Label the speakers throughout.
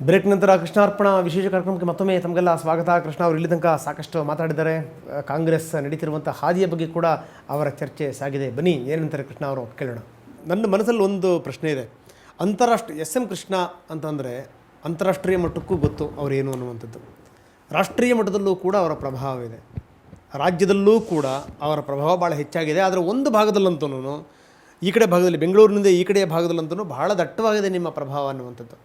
Speaker 1: Break ನಂತರ ಕೃಷ್ಣಾರ್ಪಣ ವಿಶೇಷ ಕಾರ್ಯಕ್ರಮಕ್ಕೆ ಮತ್ತೊಮ್ಮೆ ತಮಗೆಲ್ಲ ಸ್ವಾಗತ. ಕೃಷ್ಣ ಅವರು ಇಲ್ಲಿ ತನಕ ಸಾಕಷ್ಟು ಮಾತಾಡಿದ್ದಾರೆ. ಕಾಂಗ್ರೆಸ್ ನಡೀತಿರುವಂಥ ಹಾದಿಯ ಬಗ್ಗೆ ಕೂಡ ಅವರ ಚರ್ಚೆ ಸಾಗಿದೆ. ಬನ್ನಿ ಏನಂತಾರೆ ಕೃಷ್ಣ ಅವರು ಕೇಳೋಣ. ನನ್ನ ಮನಸ್ಸಲ್ಲಿ ಒಂದು ಪ್ರಶ್ನೆ ಇದೆ. ಅಂತಾರಾಷ್ಟ್ರೀಯ ಎಸ್ ಎಂ ಕೃಷ್ಣ ಅಂತಂದರೆ ಅಂತಾರಾಷ್ಟ್ರೀಯ ಮಟ್ಟಕ್ಕೂ ಗೊತ್ತು ಅವರೇನು ಅನ್ನುವಂಥದ್ದು. ರಾಷ್ಟ್ರೀಯ ಮಟ್ಟದಲ್ಲೂ ಕೂಡ ಅವರ ಪ್ರಭಾವ ಇದೆ. ರಾಜ್ಯದಲ್ಲೂ ಕೂಡ ಅವರ ಪ್ರಭಾವ ಭಾಳ ಹೆಚ್ಚಾಗಿದೆ. ಆದರೆ ಒಂದು ಭಾಗದಲ್ಲಂತೂ ಈ ಕಡೆ ಭಾಗದಲ್ಲಿ ಬೆಂಗಳೂರಿನಿಂದ ಈ ಕಡೆಯ ಭಾಗದಲ್ಲಂತೂ ಬಹಳ ದಟ್ಟವಾಗಿದೆ ನಿಮ್ಮ ಪ್ರಭಾವ ಅನ್ನುವಂಥದ್ದು.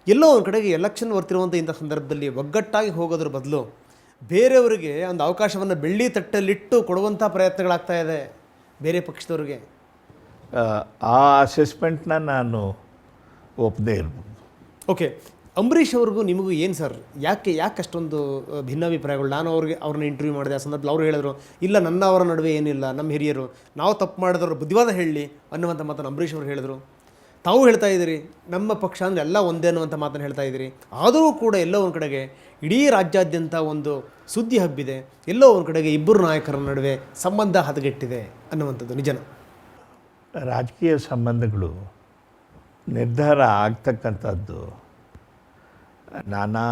Speaker 1: ಎಲ್ಲೋ ಒಂದು ಕಡೆಗೆ ಎಲೆಕ್ಷನ್ ಬರ್ತಿರುವಂಥ ಇಂಥ ಸಂದರ್ಭದಲ್ಲಿ ಒಗ್ಗಟ್ಟಾಗಿ ಹೋಗೋದ್ರ ಬದಲು ಬೇರೆಯವರಿಗೆ ಒಂದು ಅವಕಾಶವನ್ನು ಬೆಳ್ಳಿ ತಟ್ಟಲಿಟ್ಟು ಕೊಡುವಂಥ ಪ್ರಯತ್ನಗಳಾಗ್ತಾ ಇದೆ ಬೇರೆ ಪಕ್ಷದವ್ರಿಗೆ.
Speaker 2: ಆ ಅಸೆಸ್ಮೆಂಟ್ನ ನಾನು ಒಪ್ಪದೇ ಇರ್ಬೋದು.
Speaker 1: ಓಕೆ, ಅಂಬರೀಷ್ ಅವ್ರಿಗೂ ನಿಮಗೂ ಏನು ಸರ್, ಯಾಕೆ ಅಷ್ಟೊಂದು ಭಿನ್ನಾಭಿಪ್ರಾಯಗಳು? ನಾನು ಅವ್ರನ್ನ ಇಂಟರ್ವ್ಯೂ ಮಾಡಿದೆ. ಆ ಸಂದರ್ಭದಲ್ಲಿ ಅವರು ಹೇಳಿದ್ರು, ಇಲ್ಲ ನನ್ನ ಅವರ ನಡುವೆ ಏನಿಲ್ಲ, ನಮ್ಮ ಹಿರಿಯರು ನಾವು ತಪ್ಪು ಮಾಡಿದವರು ಬುದ್ಧಿವಾದ ಹೇಳಲಿ ಅನ್ನುವಂಥ ಮಾತನ್ನು ಅಂಬರೀಷ್ ಅವರು ಹೇಳಿದರು. ತಾವು ಹೇಳ್ತಾ ಇದ್ದೀರಿ ನಮ್ಮ ಪಕ್ಷ ಅಂದರೆ ಎಲ್ಲ ಒಂದೇ ಅನ್ನುವಂಥ ಮಾತನ್ನು ಹೇಳ್ತಾ ಇದ್ದೀರಿ. ಆದರೂ ಕೂಡ ಎಲ್ಲೋ ಒಂದು ಕಡೆಗೆ ಇಡೀ ರಾಜ್ಯಾದ್ಯಂತ ಒಂದು ಸುದ್ದಿ ಹಬ್ಬಿದೆ. ಎಲ್ಲೋ ಒಂದು ಕಡೆಗೆ ಇಬ್ಬರು ನಾಯಕರ ನಡುವೆ ಸಂಬಂಧ ಹದಗೆಟ್ಟಿದೆ ಅನ್ನುವಂಥದ್ದು ನಿಜನ?
Speaker 2: ರಾಜಕೀಯ ಸಂಬಂಧಗಳು ನಿರ್ಧಾರ ಆಗ್ತಕ್ಕಂಥದ್ದು ನಾನಾ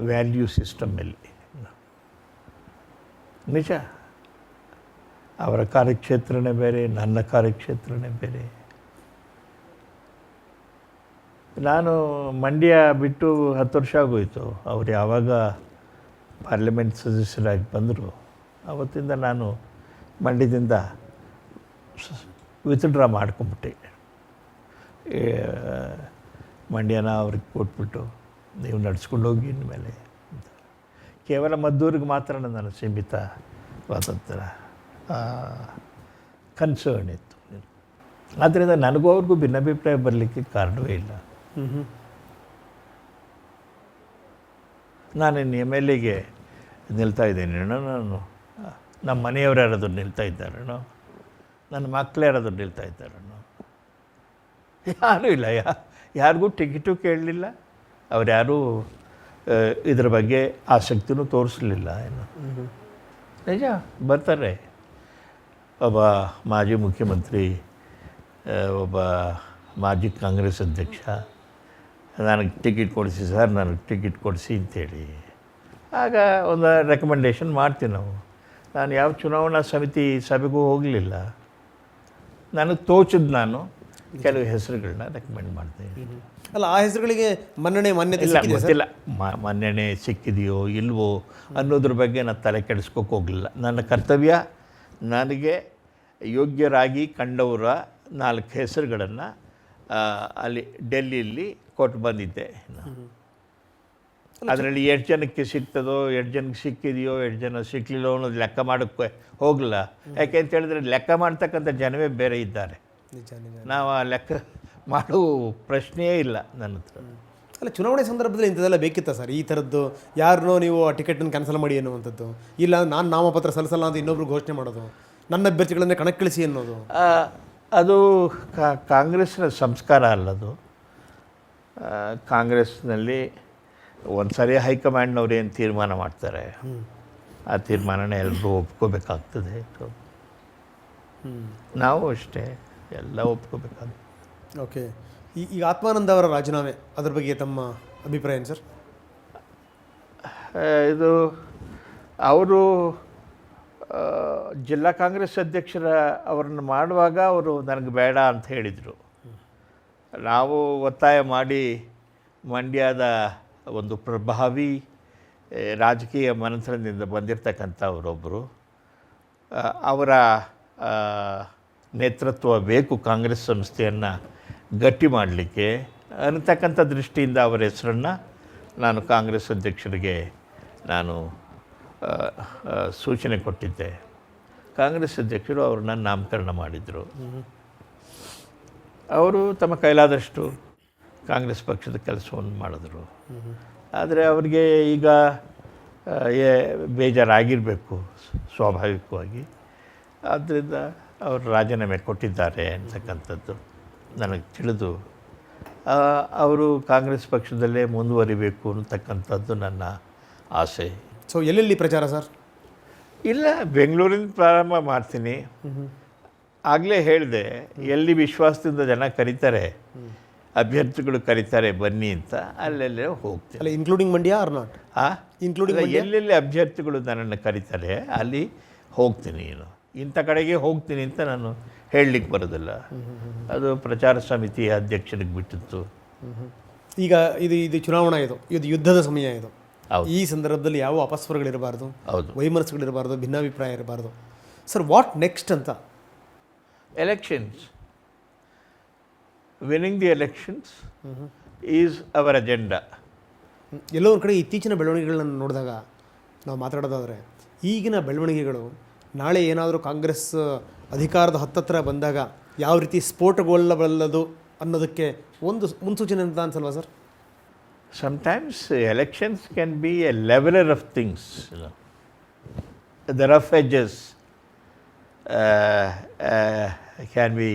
Speaker 2: ವ್ಯಾಲ್ಯೂ ಸಿಸ್ಟಮ್ಮಲ್ಲಿ. ನಿಜ, ಅವರ ಕಾರ್ಯಕ್ಷೇತ್ರನೇ ಬೇರೆ, ನನ್ನ ಕಾರ್ಯಕ್ಷೇತ್ರನೇ ಬೇರೆ. ನಾನು ಮಂಡ್ಯ ಬಿಟ್ಟು 10 ವರ್ಷ ಆಗೋಯಿತು. ಅವರು ಯಾವಾಗ ಪಾರ್ಲಿಮೆಂಟ್ ಸದಸ್ಯರಾಗಿ ಬಂದರು ಆವತ್ತಿಂದ ನಾನು ಮಂಡ್ಯದಿಂದ ವಿತ್ಡ್ರಾ ಮಾಡ್ಕೊಂಬಿಟ್ಟೆ. ಮಂಡ್ಯನ ಅವ್ರಿಗೆ ಕೊಟ್ಬಿಟ್ಟು ನೀವು ನಡ್ಸ್ಕೊಂಡು ಹೋಗಿ ಇನ್ಮೇಲೆ ಅಂತ. ಕೇವಲ ಮದ್ದೂರಿಗೆ ಮಾತ್ರ ನನ್ನ ಸೀಮಿತವಾದಂಥ ಕನ್ಸರ್ನ್ ಇತ್ತು. ಆದ್ದರಿಂದ ನನಗೂ ಅವ್ರಿಗೂ ಭಿನ್ನಾಭಿಪ್ರಾಯ ಬರಲಿಕ್ಕೆ ಕಾರಣವೇ ಇಲ್ಲ. ನಾನಿನ್ನು ಎಮ್ ಎಲ್ ಎಗೆ ನಿಲ್ತಾ ಇದ್ದೇನೇನೋ, ನಾನು ನಮ್ಮ ಮನೆಯವರು ಯಾರಾದರೂ ನಿಲ್ತಾ ಇದ್ದಾರೇನೋ, ನನ್ನ ಮಕ್ಕಳು ಯಾರಾದರೂ ನಿಲ್ತಾ ಇದ್ದಾರೇನೋ, ಯಾರೂ ಇಲ್ಲ. ಯಾರಿಗೂ ಟಿಕೆಟು ಕೇಳಲಿಲ್ಲ. ಅವ್ರು ಯಾರೂ ಇದ್ರ ಬಗ್ಗೆ ಆಸಕ್ತಿನೂ ತೋರಿಸಲಿಲ್ಲ. ಏನು ನಿಜ, ಬರ್ತಾರೆ. ಒಬ್ಬ ಮಾಜಿ ಮುಖ್ಯಮಂತ್ರಿ, ಒಬ್ಬ ಮಾಜಿ ಕಾಂಗ್ರೆಸ್ ಅಧ್ಯಕ್ಷ ನನಗೆ ಟಿಕೆಟ್ ಕೊಡಿಸಿ ಸರ್, ನನಗೆ ಟಿಕೆಟ್ ಕೊಡಿಸಿ ಅಂತೇಳಿ ಆಗ ಒಂದು ರೆಕಮೆಂಡೇಷನ್ ಮಾಡ್ತೀವಿ ನಾವು. ನಾನು ಯಾವ ಚುನಾವಣಾ ಸಮಿತಿ ಸಭೆಗೂ ಹೋಗಲಿಲ್ಲ. ನನಗೆ ತೋಚಿದ್ದು ನಾನು ಕೆಲವು ಹೆಸರುಗಳನ್ನ ರೆಕಮೆಂಡ್ ಮಾಡ್ತೀನಿ.
Speaker 1: ಅಲ್ಲ, ಆ ಹೆಸರುಗಳಿಗೆ ಮಾನ್ಯತೆ
Speaker 2: ಇಲ್ಲ, ಗೊತ್ತಿಲ್ಲ ಮನ್ನಣೆ ಸಿಕ್ಕಿದೆಯೋ ಇಲ್ವೋ ಅನ್ನೋದ್ರ ಬಗ್ಗೆ ನಾನು ತಲೆ ಕೆಡಿಸ್ಕೋಕೆ ಹೋಗಲಿಲ್ಲ. ನನ್ನ ಕರ್ತವ್ಯ ನನಗೆ ಯೋಗ್ಯರಾಗಿ ಕಂಡವರ 4 ಹೆಸರುಗಳನ್ನು ಅಲ್ಲಿ ಡೆಲ್ಲಿಯಲ್ಲಿ ಕೊಟ್ಟು ಬಂದಿದ್ದೆ. ಅದರಲ್ಲಿ 8 ಜನಕ್ಕೆ ಸಿಗ್ತದೋ, 8 ಜನಕ್ಕೆ ಸಿಕ್ಕಿದೆಯೋ, 8 ಜನ ಸಿಕ್ಕಲಿಲ್ಲೋ ಅನ್ನೋದು ಲೆಕ್ಕ ಮಾಡೋಕ್ಕೆ ಹೋಗಲಿಲ್ಲ. ಯಾಕೆ ಅಂತ ಹೇಳಿದ್ರೆ ಲೆಕ್ಕ ಮಾಡ್ತಕ್ಕಂಥ ಜನವೇ ಬೇರೆ ಇದ್ದಾರೆ. ನಾವು ಆ ಲೆಕ್ಕ ಮಾಡೋ ಪ್ರಶ್ನೆಯೇ ಇಲ್ಲ ನನ್ನ ಹತ್ರ.
Speaker 1: ಅಲ್ಲ, ಚುನಾವಣೆ ಸಂದರ್ಭದಲ್ಲಿ ಇಂಥದ್ದೆಲ್ಲ ಬೇಕಿತ್ತ ಸರ್? ಈ ಥರದ್ದು ಯಾರನ್ನೋ ನೀವು ಆ ಟಿಕೆಟನ್ನು ಕ್ಯಾನ್ಸಲ್ ಮಾಡಿ ಅನ್ನುವಂಥದ್ದು, ಇಲ್ಲ ನಾನು ನಾಮಪತ್ರ ಸಲ್ಲಿಸಲ್ಲ ಅಂತ ಇನ್ನೊಬ್ರು ಘೋಷಣೆ ಮಾಡೋದು, ನನ್ನ ಅಭ್ಯರ್ಥಿಗಳನ್ನೇ ಕಣಕ್ಕಿಳಿಸಿ ಅನ್ನೋದು,
Speaker 2: ಅದು ಕಾಂಗ್ರೆಸ್ನ ಸಂಸ್ಕಾರ ಅಲ್ಲದು. ಕಾಂಗ್ರೆಸ್ನಲ್ಲಿ ಒಂದು ಸರಿ ಹೈಕಮಾಂಡ್ನವ್ರು ಏನು ತೀರ್ಮಾನ ಮಾಡ್ತಾರೆ ಆ ತೀರ್ಮಾನನೇ ಎಲ್ಲರೂ ಒಪ್ಕೋಬೇಕಾಗ್ತದೆ. ನಾವು ಅಷ್ಟೇ ಎಲ್ಲ ಒಪ್ಕೋಬೇಕಾಗ್ತದೆ.
Speaker 1: ಓಕೆ, ಈಗ ಆತ್ಮಾನಂದ ಅವರ ರಾಜೀನಾಮೆ, ಅದ್ರ ಬಗ್ಗೆ ತಮ್ಮ ಅಭಿಪ್ರಾಯ ಏನು ಸರ್?
Speaker 2: ಇದು ಅವರು ಜಿಲ್ಲಾ ಕಾಂಗ್ರೆಸ್ ಅಧ್ಯಕ್ಷರ ಅವರನ್ನು ಮಾಡುವಾಗ ಅವರು ನನಗೆ ಬೇಡ ಅಂತ ಹೇಳಿದರು. ನಾವು ಒತ್ತಾಯ ಮಾಡಿ ಮಂಡ್ಯದ ಒಂದು ಪ್ರಭಾವಿ ರಾಜಕೀಯ ಮನಸ್ಸಿನಿಂದ ಬಂದಿರತಕ್ಕಂಥವರೊಬ್ಬರು, ಅವರ ನೇತೃತ್ವ ಬೇಕು ಕಾಂಗ್ರೆಸ್ ಸಂಸ್ಥೆಯನ್ನು ಗಟ್ಟಿ ಮಾಡಲಿಕ್ಕೆ ಅನ್ನತಕ್ಕಂಥ ದೃಷ್ಟಿಯಿಂದ ಅವರ ಹೆಸರನ್ನು ನಾನು ಕಾಂಗ್ರೆಸ್ ಅಧ್ಯಕ್ಷರಿಗೆ ನಾನು ಸೂಚನೆ ಕೊಟ್ಟಿದ್ದೆ. ಕಾಂಗ್ರೆಸ್ ಅಧ್ಯಕ್ಷರು ಅವ್ರನ್ನ ನಾಮಕರಣ ಮಾಡಿದರು. ಅವರು ತಮ್ಮ ಕೈಲಾದಷ್ಟು ಕಾಂಗ್ರೆಸ್ ಪಕ್ಷದ ಕೆಲಸವನ್ನು ಮಾಡಿದ್ರು. ಆದರೆ ಅವರಿಗೆ ಈಗ ಬೇಜಾರಾಗಿರಬೇಕು ಸ್ವಾಭಾವಿಕವಾಗಿ. ಆದ್ದರಿಂದ ಅವರು ರಾಜೀನಾಮೆ ಕೊಟ್ಟಿದ್ದಾರೆ ಅಂತಕ್ಕಂಥದ್ದು ನನಗೆ ತಿಳಿದು ಅವರು ಕಾಂಗ್ರೆಸ್ ಪಕ್ಷದಲ್ಲೇ ಮುಂದುವರಿಬೇಕು ಅಂತಕ್ಕಂಥದ್ದು ನನ್ನ ಆಸೆ.
Speaker 1: ಸೊ ಎಲ್ಲೆಲ್ಲಿ ಪ್ರಚಾರ ಸರ್?
Speaker 2: ಇಲ್ಲ, ಬೆಂಗಳೂರಿಂದ ಪ್ರಾರಂಭ ಮಾಡ್ತೀನಿ. ಆಗಲೇ ಹೇಳಿದೆ, ಎಲ್ಲಿ ವಿಶ್ವಾಸದಿಂದ ಜನ ಕರೀತಾರೆ ಅಭ್ಯರ್ಥಿಗಳು ಕರೀತಾರೆ ಬನ್ನಿ ಅಂತ ಅಲ್ಲೆಲ್ಲೇ ಹೋಗ್ತೀನಿ.
Speaker 1: ಅಲ್ಲ including Mandya or not? Including
Speaker 2: ಎಲ್ಲೆಲ್ಲಿ ಅಭ್ಯರ್ಥಿಗಳು ನನ್ನನ್ನು ಕರೀತಾರೆ ಅಲ್ಲಿ ಹೋಗ್ತೀನಿ. ಇಂಥ ಕಡೆಗೆ ಹೋಗ್ತೀನಿ ಅಂತ ನಾನು ಹೇಳಲಿಕ್ಕೆ ಬರೋದಿಲ್ಲ. ಅದು ಪ್ರಚಾರ ಸಮಿತಿಯ ಅಧ್ಯಕ್ಷರಿಗೆ ಬಿಟ್ಟಿತ್ತು.
Speaker 1: ಈಗ ಇದು ಚುನಾವಣಾ ಇದು ಯುದ್ಧದ ಸಮಯ ಇದು.
Speaker 2: ಹೌದು.
Speaker 1: ಈ ಸಂದರ್ಭದಲ್ಲಿ ಯಾವ ಅಪಸ್ವರಗಳಿರಬಾರ್ದು,
Speaker 2: ಹೌದು.
Speaker 1: ವೈಮನಸ್ಸುಗಳಿರಬಾರ್ದು, ಭಿನ್ನಾಭಿಪ್ರಾಯ ಇರಬಾರ್ದು. ಸರ್ ವಾಟ್ ನೆಕ್ಸ್ಟ್ ಅಂತ?
Speaker 2: Elections, winning the elections is our agenda.
Speaker 1: ಎಲ್ಲೋ ಒಂದು ಕಡೆ ಇತ್ತೀಚಿನ ಬೆಳವಣಿಗೆಗಳನ್ನು ನೋಡಿದಾಗ ನಾವು ಮಾತಾಡೋದಾದರೆ ಈಗಿನ ಬೆಳವಣಿಗೆಗಳು ನಾಳೆ ಏನಾದರೂ ಕಾಂಗ್ರೆಸ್ ಅಧಿಕಾರದ ಹತ್ತತ್ರ ಬಂದಾಗ ಯಾವ ರೀತಿ ಸ್ಫೋಟಗೊಳ್ಳಬಲ್ಲದು ಅನ್ನೋದಕ್ಕೆ ಒಂದು ಮುನ್ಸೂಚನೆ ಅಂತ ಅನ್ಸಲ್ವಾ sir?
Speaker 2: Sometimes elections can be a leveler of things. The rough edges can be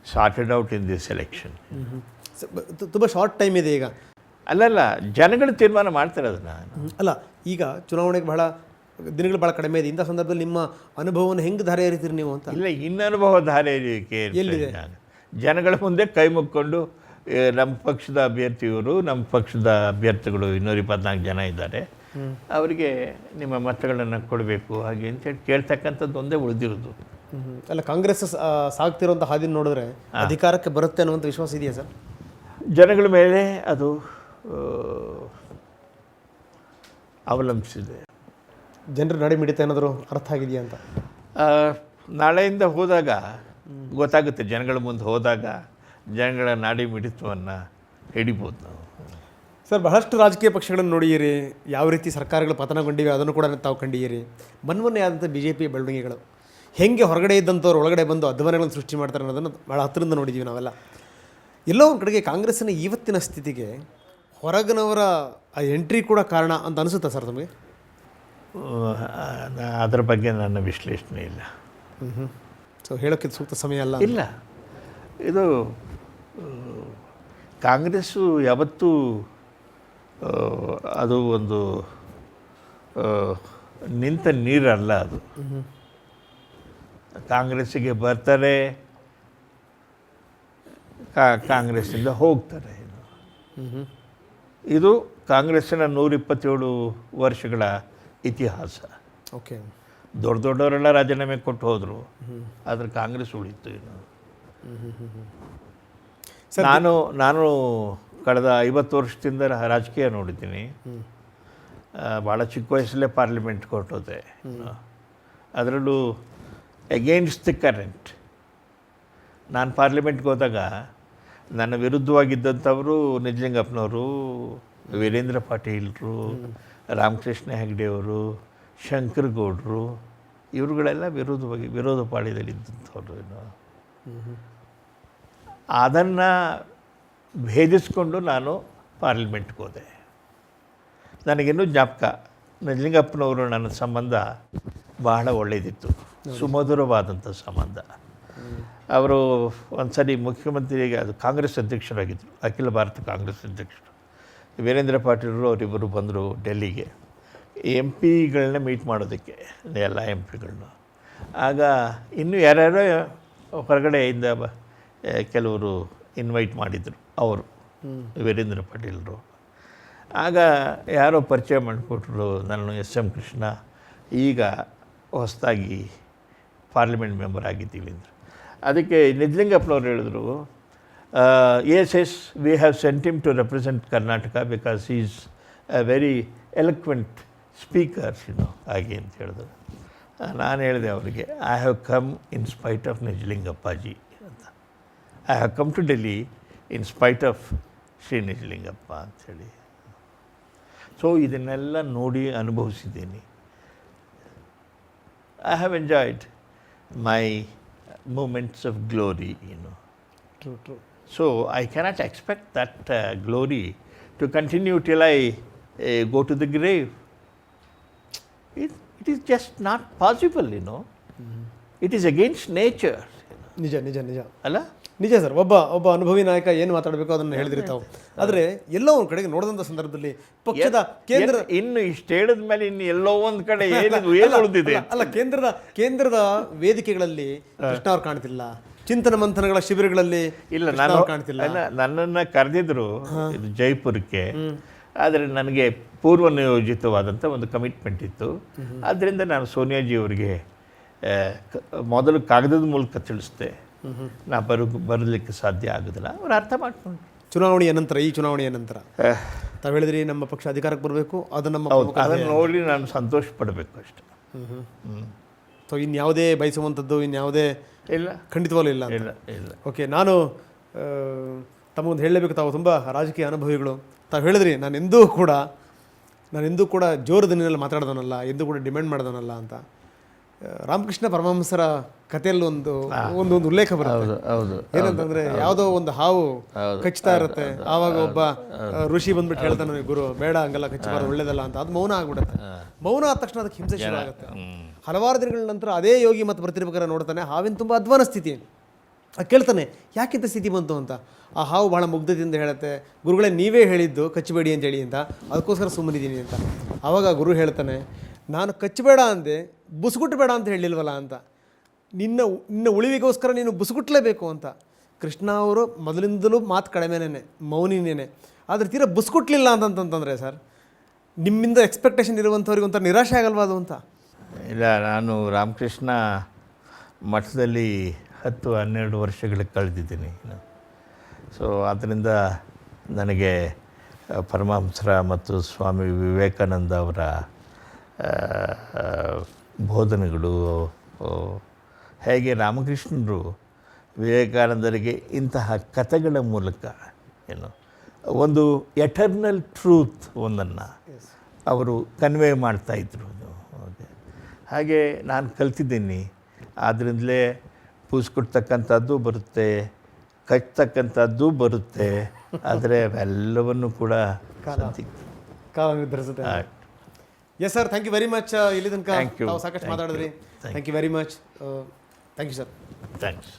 Speaker 2: sorted out in this election.
Speaker 1: ತುಂಬ ಶಾರ್ಟ್ ಟೈಮ್ ಇದೆ ಈಗ.
Speaker 2: ಅಲ್ಲಲ್ಲ, ಜನಗಳು ತೀರ್ಮಾನ ಮಾಡ್ತಾರೆ ಅದನ್ನು.
Speaker 1: ಅಲ್ಲ ಈಗ ಚುನಾವಣೆಗೆ ಬಹಳ ದಿನಗಳು ಭಾಳ ಕಡಿಮೆ ಇದೆ. ಇಂಥ ಸಂದರ್ಭದಲ್ಲಿ ನಿಮ್ಮ ಅನುಭವವನ್ನು ಹೆಂಗೆ ಧಾರೆ ಎರಿತೀರಿ ನೀವು ಅಂತ?
Speaker 2: ಇಲ್ಲ, ಇನ್ನನುಭವ ಧಾರೆ ಎರಿಯೋಕೆ
Speaker 1: ಎಲ್ಲಿದೆ?
Speaker 2: ಜನಗಳ ಮುಂದೆ ಕೈ ಮುಕ್ಕೊಂಡು ನಮ್ಮ ಪಕ್ಷದ ಅಭ್ಯರ್ಥಿಯವರು, ನಮ್ಮ ಪಕ್ಷದ ಅಭ್ಯರ್ಥಿಗಳು 224 ಜನ ಇದ್ದಾರೆ, ಅವರಿಗೆ ನಿಮ್ಮ ಮತಗಳನ್ನು ಕೊಡಬೇಕು ಹಾಗೆ ಅಂತೇಳಿ ಕೇಳ್ತಕ್ಕಂಥದ್ದು ಒಂದೇ ಉಳಿದಿರೋದು.
Speaker 1: ಅಲ್ಲ ಕಾಂಗ್ರೆಸ್ ಸಾಗ್ತಿರೋಂಥ ಹಾದಿನ ನೋಡಿದ್ರೆ ಅಧಿಕಾರಕ್ಕೆ ಬರುತ್ತೆ ಅನ್ನುವಂಥ ವಿಶ್ವಾಸ ಇದೆಯಾ ಸರ್?
Speaker 2: ಜನಗಳ ಮೇಲೆ ಅದು ಅವಲಂಬಿಸಿದೆ.
Speaker 1: ಜನರ ನಡೆ ಮಿಡಿತ ಏನಾದರೂ ಅರ್ಥ ಆಗಿದೆಯಾ ಅಂತ?
Speaker 2: ನಾಳೆಯಿಂದ ಹೋದಾಗ ಗೊತ್ತಾಗುತ್ತೆ. ಜನಗಳ ಮುಂದೆ ಹೋದಾಗ ಜನಗಳ ನಾಡಿ ಮಿಡಿತವನ್ನು ಹಿಡಿಬೋದು ನಾವು.
Speaker 1: ಸರ್ ಬಹಳಷ್ಟು ರಾಜಕೀಯ ಪಕ್ಷಗಳನ್ನು ನೋಡಿದ್ದೀರಿ, ಯಾವ ರೀತಿ ಸರ್ಕಾರಗಳು ಪತನಗೊಂಡಿವೆ ಅದನ್ನು ಕೂಡ ತಾವು ಕಂಡಿದ್ದೀರಿ. ಮೊನ್ನೆ ಆದಂಥ BJP ಬೆಳವಣಿಗೆಗಳು ಹೆಂಗೆ ಹೊರಗಡೆ ಇದ್ದಂಥವ್ರು ಒಳಗಡೆ ಬಂದು ಅಧ್ವಾನಗಳನ್ನು ಸೃಷ್ಟಿ ಮಾಡ್ತಾರೆ ಅನ್ನೋದನ್ನು ಭಾಳ ಹತ್ತಿರದಿಂದ ನೋಡಿದ್ದೀವಿ ನಾವೆಲ್ಲ. ಎಲ್ಲೋ ಒಂದು ಕಡೆಗೆ ಕಾಂಗ್ರೆಸ್ಸಿನ ಇವತ್ತಿನ ಸ್ಥಿತಿಗೆ ಹೊರಗಿನವರ ಆ ಎಂಟ್ರಿ ಕೂಡ ಕಾರಣ ಅಂತ ಅನಿಸುತ್ತಾ ಸರ್ ತಮಗೆ?
Speaker 2: ಅದರ ಬಗ್ಗೆ ನನ್ನ ವಿಶ್ಲೇಷಣೆ ಇಲ್ಲ.
Speaker 1: ಸೊ ಹೇಳೋಕ್ಕೆ ಸೂಕ್ತ ಸಮಯ ಅಲ್ಲ.
Speaker 2: ಇಲ್ಲ, ಇದು ಕಾಂಗ್ರೆಸ್ಸು ಯಾವತ್ತೂ ಅದು ಒಂದು ನಿಂತ ನೀರಲ್ಲ. ಅದು ಕಾಂಗ್ರೆಸ್ಸಿಗೆ ಬರ್ತಾರೆ, ಕಾಂಗ್ರೆಸ್ಸಿಂದ ಹೋಗ್ತಾರೆ. ಇದು ಕಾಂಗ್ರೆಸ್ಸಿನ 127 ವರ್ಷಗಳ ಇತಿಹಾಸ.
Speaker 1: ಓಕೆ,
Speaker 2: ದೊಡ್ಡವರೆಲ್ಲ ರಾಜೀನಾಮೆ ಕೊಟ್ಟು ಹೋದರು, ಆದರೆ ಕಾಂಗ್ರೆಸ್ ಉಳಿತು. ಇನ್ನು ನಾನು ಕಳೆದ 50 ವರ್ಷದಿಂದ ರಾಜಕೀಯ ನೋಡಿದ್ದೀನಿ. ಭಾಳ ಚಿಕ್ಕ ವಯಸ್ಸಲ್ಲೇ ಪಾರ್ಲಿಮೆಂಟ್ ಕೊಟ್ಟೋದೆ. ಅದರಲ್ಲೂ ಅಗೇನ್ಸ್ಟ್ ದಿ ಕರೆಂಟ್. ನಾನು ಪಾರ್ಲಿಮೆಂಟ್ಗೆ ಹೋದಾಗ ನನ್ನ ವಿರುದ್ಧವಾಗಿದ್ದಂಥವರು ನಿಜಲಿಂಗಪ್ಪನವರು, ವೀರೇಂದ್ರ ಪಾಟೀಲರು, ರಾಮಕೃಷ್ಣ ಹೆಗಡೆಯವರು, ಶಂಕರಗೌಡರು, ಇವರುಗಳೆಲ್ಲ ವಿರೋಧ ಪಾಳ್ಯದಲ್ಲಿದ್ದಂಥವ್ರು. ಅದನ್ನು ಭೇದಿಸ್ಕೊಂಡು ನಾನು ಪಾರ್ಲಿಮೆಂಟ್ಗೆ ಹೋದೆ. ನನಗಿನ್ನೂ ಜ್ಞಾಪಕ, ನಿಜಲಿಂಗಪ್ಪನವರು ನನ್ನ ಸಂಬಂಧ ಬಹಳ ಒಳ್ಳೆಯದಿತ್ತು, ಸುಮಧುರವಾದಂಥ ಸಂಬಂಧ. ಅವರು ಒಂದು ಸರಿ ಮುಖ್ಯಮಂತ್ರಿಗೆ, ಅದು ಕಾಂಗ್ರೆಸ್ ಅಧ್ಯಕ್ಷರಾಗಿದ್ದರು, ಅಖಿಲ ಭಾರತ ಕಾಂಗ್ರೆಸ್ ಅಧ್ಯಕ್ಷರು. ವೀರೇಂದ್ರ ಪಾಟೀಲರು ಅವರಿಬ್ಬರು ಬಂದರು ಡೆಲ್ಲಿಗೆ MP ಗಳನ್ನ ಮೀಟ್ ಮಾಡೋದಕ್ಕೆ, ಎಲ್ಲ MP ಗಳನ್ನ. ಆಗ ಇನ್ನೂ ಯಾರ್ಯಾರೋ ಹೊರಗಡೆಯಿಂದ ಕೆಲವರು ಇನ್ವೈಟ್ ಮಾಡಿದರು ಅವರು, ವೀರೇಂದ್ರ ಪಾಟೀಲರು. ಆಗ ಯಾರೋ ಪರಿಚಯ ಮಾಡಿಕೊಟ್ರು, ನಾನು SM ಕೃಷ್ಣ, ಈಗ ಹೊಸದಾಗಿ ಪಾರ್ಲಿಮೆಂಟ್ ಮೆಂಬರ್ ಆಗಿದ್ದೀವಿ ಅಂದರು. ಅದಕ್ಕೆ ನಿಜಲಿಂಗಪ್ಪನವ್ರು ಹೇಳಿದ್ರು, yes we have sent him to represent Karnataka because he is a very eloquent speaker ಹಾಗೆ ಅಂತ ಹೇಳಿದ್ರು. ನಾನು ಹೇಳಿದೆ ಅವರಿಗೆ, I have come in spite of Nijalingappaji ಅಂತ. I have come to Delhi in spite of Shri Nijalingappa ಅಂಥೇಳಿ. ಸೊ ಇದನ್ನೆಲ್ಲ ನೋಡಿ ಅನುಭವಿಸಿದ್ದೀನಿ. I have enjoyed my moments of glory,
Speaker 1: True.
Speaker 2: So I cannot expect that glory to continue till I go to the grave. It is just not possible, It is against nature.
Speaker 1: ನಿಜ
Speaker 2: ಅಲ್ಲ?
Speaker 1: ನಿಜ sir. ಒಬ್ಬ ಅನುಭವಿ ನಾಯಕ ಏನು ಮಾತಾಡಬೇಕು ಅದನ್ನು ಹೇಳಿದ್ರಿ ತಾವು. ಆದರೆ ಎಲ್ಲೋ ಒಂದು ಕಡೆಗೆ ನೋಡಿದಂಥ ಸಂದರ್ಭದಲ್ಲಿ ಪಕ್ಷದ ಕೇಂದ್ರ
Speaker 2: ಇನ್ನು ಇಷ್ಟು ಹೇಳಿದ ಮೇಲೆ ಇನ್ನು ಎಲ್ಲೋ ಒಂದು ಕಡೆ ಏನು ಉಳಿದಿದೆ?
Speaker 1: ಅಲ್ಲ, ಕೇಂದ್ರದ ವೇದಿಕೆಗಳಲ್ಲಿ ಕೃಷ್ಣ ಅವ್ರು ಕಾಣ್ತಿಲ್ಲ, ಚಿಂತನ ಮಂಥನಗಳ ಶಿಬಿರಗಳಲ್ಲಿ
Speaker 2: ಇಲ್ಲ,
Speaker 1: ಕೃಷ್ಣ
Speaker 2: ನಾನು
Speaker 1: ಅವ್ರು ಕಾಣ್ತಿಲ್ಲ.
Speaker 2: ನನ್ನನ್ನು ಕರೆದಿದ್ರು ಇದು ಜೈಪುರಕ್ಕೆ. ಆದರೆ ನನಗೆ ಪೂರ್ವ ನಿಯೋಜಿತವಾದಂಥ ಒಂದು ಕಮಿಟ್ಮೆಂಟ್ ಇತ್ತು. ಆದ್ದರಿಂದ ನಾನು ಸೋನಿಯಾಜಿ ಅವರಿಗೆ ಮೊದಲು ಕಾಗದದ ಮೂಲಕ ತಿಳಿಸ್ದೆ, ನಾ ಬರಲಿಕ್ಕೆ ಸಾಧ್ಯ ಆಗೋದಿಲ್ಲ. ಅವ್ರು ಅರ್ಥ ಮಾಡ್ಕೊಂಡು
Speaker 1: ಚುನಾವಣೆಯ ನಂತರ, ಈ ಚುನಾವಣೆಯ ನಂತರ ತಾವು ಹೇಳಿದ್ರಿ ನಮ್ಮ ಪಕ್ಷ ಅಧಿಕಾರಕ್ಕೆ ಬರಬೇಕು, ಅದು ನಮ್ಮ ಪ್ರಮುಖ
Speaker 2: ಅದನ್ನು ನೋಡಿ ನಾನು ಸಂತೋಷ ಪಡಬೇಕು ಅಷ್ಟೆ.
Speaker 1: ಸೊ ಇನ್ಯಾವುದೇ ಬಯಸುವಂಥದ್ದು ಇನ್ಯಾವುದೇ
Speaker 2: ಇಲ್ಲ,
Speaker 1: ಖಂಡಿತವಾಗ್ಲೂ ಇಲ್ಲ ಅಂತ.
Speaker 2: ಇಲ್ಲ ಇಲ್ಲ.
Speaker 1: ಓಕೆ, ನಾನು ತಮ್ಮೊಂದು ಹೇಳಲೇಬೇಕು, ತಾವು ತುಂಬ ರಾಜಕೀಯ ಅನುಭವಿಗಳು. ತಾವು ಹೇಳಿದ್ರಿ ನಾನೆಂದೂ ಕೂಡ ಜೋರು ದನಿಯಲ್ಲಿ ಮಾತಾಡ್ದವನಲ್ಲ, ಎಂದೂ ಕೂಡ ಡಿಮ್ಯಾಂಡ್ ಮಾಡ್ದವನಲ್ಲ ಅಂತ. ರಾಮಕೃಷ್ಣ ಪರಮಹಂಸರ ಕಥೆಯಲ್ಲಿ ಒಂದು ಉಲ್ಲೇಖ ಬರುತ್ತೆ. ಏನಂತಂದ್ರೆ ಯಾವುದೋ ಒಂದು ಹಾವು ಕಚ್ತಾ ಇರುತ್ತೆ, ಆವಾಗ ಒಬ್ಬ ಋಷಿ ಬಂದ್ಬಿಟ್ಟು ಹೇಳ್ತಾನೆ, ಗುರು ಬೇಡ ಹಂಗೆಲ್ಲ ಕಚ್ಚಬಾರ್ದು, ಒಳ್ಳೇದಲ್ಲ ಅಂತ. ಅದು ಮೌನ ಆಗ್ಬಿಡುತ್ತೆ. ಮೌನ ಆದ ತಕ್ಷಣ ಅದಕ್ಕೆ ಹಿಂಸೆ ಶುರು ಆಗುತ್ತೆ. ಹಲವಾರು ದಿನಗಳ ನಂತರ ಅದೇ ಯೋಗಿ ಮತ್ತು ಬರ್ತಿರ್ಬೇಕಾದ್ರೆ ನೋಡ್ತಾನೆ ಹಾವಿನ ತುಂಬ ಅಧ್ವಾನ ಸ್ಥಿತಿ. ಅದು ಕೇಳ್ತಾನೆ, ಯಾಕಿಂತ ಸ್ಥಿತಿ ಬಂತು ಅಂತ. ಆ ಹಾವು ಭಾಳ ಮುಗ್ಧದಿಂದ ಹೇಳುತ್ತೆ, ಗುರುಗಳೇ ನೀವೇ ಹೇಳಿದ್ದು ಕಚ್ಚಬೇಡಿ ಅಂತೇಳಿ ಅಂತ, ಅದಕ್ಕೋಸ್ಕರ ಸುಮ್ಮನಿದ್ದೀನಿ ಅಂತ. ಆವಾಗ ಗುರು ಹೇಳ್ತಾನೆ, ನಾನು ಕಚ್ಚಬೇಡ ಅಂದೆ, ಬುಸುಗುಟ್ಟು ಬೇಡ ಅಂತ ಹೇಳಿಲ್ವಲ್ಲ ಅಂತ. ನಿನ್ನ ಉಳಿವಿಗೋಸ್ಕರ ನೀನು ಬುಸುಗುಟ್ಲೇಬೇಕು ಅಂತ. ಕೃಷ್ಣ ಅವರು ಮೊದಲಿಂದಲೂ ಮಾತು ಕಡಿಮೆನೇ, ಮೌನಿನೇನೆ. ಆದರೆ ತೀರಾ ಬುಸುಗುಟ್ಲಿಲ್ಲ ಅಂತಂತಂದರೆ ಸರ್, ನಿಮ್ಮಿಂದ ಎಕ್ಸ್ಪೆಕ್ಟೇಷನ್ ಇರುವಂಥವ್ರಿಗೆ ಒಂಥರ ನಿರಾಶೆ ಆಗಲ್ವಾ ಅದು ಅಂತ?
Speaker 2: ಇಲ್ಲ, ನಾನು ರಾಮಕೃಷ್ಣ ಮಠದಲ್ಲಿ 10-12 ವರ್ಷಗಳು ಕಳೆದಿದ್ದೀನಿ. ಸೊ ಆದ್ದರಿಂದ ನನಗೆ ಪರಮಹಂಸರ ಮತ್ತು ಸ್ವಾಮಿ ವಿವೇಕಾನಂದ ಅವರ ಬೋಧನೆಗಳು, ಹೇಗೆ ರಾಮಕೃಷ್ಣರು ವಿವೇಕಾನಂದರಿಗೆ ಇಂತಹ ಕಥೆಗಳ ಮೂಲಕ ಒಂದು ಎಟರ್ನಲ್ ಟ್ರೂತ್ ಒಂದನ್ನು ಅವರು ಕನ್ವೆ ಮಾಡ್ತಾಯಿದ್ರು. ಹಾಗೆ ನಾನು ಕಲ್ತಿದ್ದೀನಿ. ಆದ್ದರಿಂದಲೇ ಪೂಸ್ಕೊಡ್ತಕ್ಕಂಥದ್ದು ಬರುತ್ತೆ, ಕಚ್ತಕ್ಕಂಥದ್ದು ಬರುತ್ತೆ. ಆದರೆ ಅವೆಲ್ಲವನ್ನು ಕೂಡ
Speaker 1: ಕಾಲ ನಿರ್ಧರಿಸುತ್ತೆ. Yes sir, thank you very much. ಇಲ್ಲಿ ತನಕ ತಾವು ಸಾಕಷ್ಟು ಮಾತಾಡಿದ್ರಿ. Thank you very much. Thank you sir.
Speaker 2: Thanks.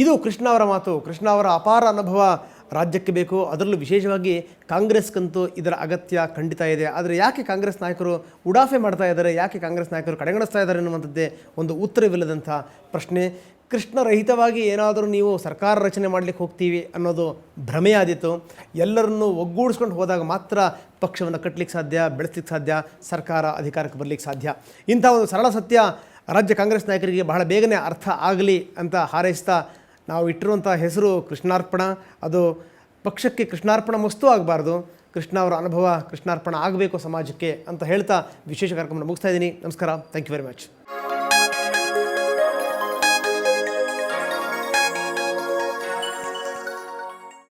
Speaker 1: ಇದು ಕೃಷ್ಣ ಅವರ ಮಾತು. ಕೃಷ್ಣ ಅವರ ಅಪಾರ ಅನುಭವ ರಾಜ್ಯಕ್ಕೆ ಬೇಕು, ಅದರಲ್ಲೂ ವಿಶೇಷವಾಗಿ ಕಾಂಗ್ರೆಸ್ಗಂತೂ ಇದರ ಅಗತ್ಯ ಖಂಡಿತ ಇದೆ. ಆದರೆ ಯಾಕೆ ಕಾಂಗ್ರೆಸ್ ನಾಯಕರು ಉಡಾಫೆ ಮಾಡ್ತಾ ಇದ್ದಾರೆ, ಯಾಕೆ ಕಾಂಗ್ರೆಸ್ ನಾಯಕರು ಕಡೆಗಣಿಸ್ತಾ ಇದ್ದಾರೆ ಅನ್ನುವಂಥದ್ದೇ ಒಂದು ಉತ್ತರವಿಲ್ಲದಂಥ ಪ್ರಶ್ನೆ. ಕೃಷ್ಣರಹಿತವಾಗಿ ಏನಾದರೂ ನೀವು ಸರ್ಕಾರ ರಚನೆ ಮಾಡಲಿಕ್ಕೆ ಹೋಗ್ತೀವಿ ಅನ್ನೋದು ಭ್ರಮೆಯಾದಿತ್ತು. ಎಲ್ಲರನ್ನೂ ಒಗ್ಗೂಡಿಸ್ಕೊಂಡು ಹೋದಾಗ ಮಾತ್ರ ಪಕ್ಷವನ್ನು ಕಟ್ಟಲಿಕ್ಕೆ ಸಾಧ್ಯ, ಬೆಳೆಸಲಿಕ್ಕೆ ಸಾಧ್ಯ, ಸರ್ಕಾರ ಅಧಿಕಾರಕ್ಕೆ ಬರಲಿಕ್ಕೆ ಸಾಧ್ಯ. ಇಂಥ ಒಂದು ಸರಳ ಸತ್ಯ ರಾಜ್ಯ ಕಾಂಗ್ರೆಸ್ ನಾಯಕರಿಗೆ ಬಹಳ ಬೇಗನೆ ಅರ್ಥ ಆಗಲಿ ಅಂತ ಹಾರೈಸ್ತಾ ನಾವು ಇಟ್ಟಿರುವಂಥ ಹೆಸರು ಕೃಷ್ಣಾರ್ಪಣ. ಅದು ಪಕ್ಷಕ್ಕೆ ಕೃಷ್ಣಾರ್ಪಣ ಮಸ್ತು ಆಗಬಾರ್ದು, ಕೃಷ್ಣ ಅವರ ಅನುಭವ ಕೃಷ್ಣಾರ್ಪಣ ಆಗಬೇಕು ಸಮಾಜಕ್ಕೆ ಅಂತ ಹೇಳ್ತಾ ವಿಶೇಷ ಕಾರ್ಯಕ್ರಮ ಮುಗಿಸ್ತಾ ಇದ್ದೀನಿ. ನಮಸ್ಕಾರ. Thank you very much.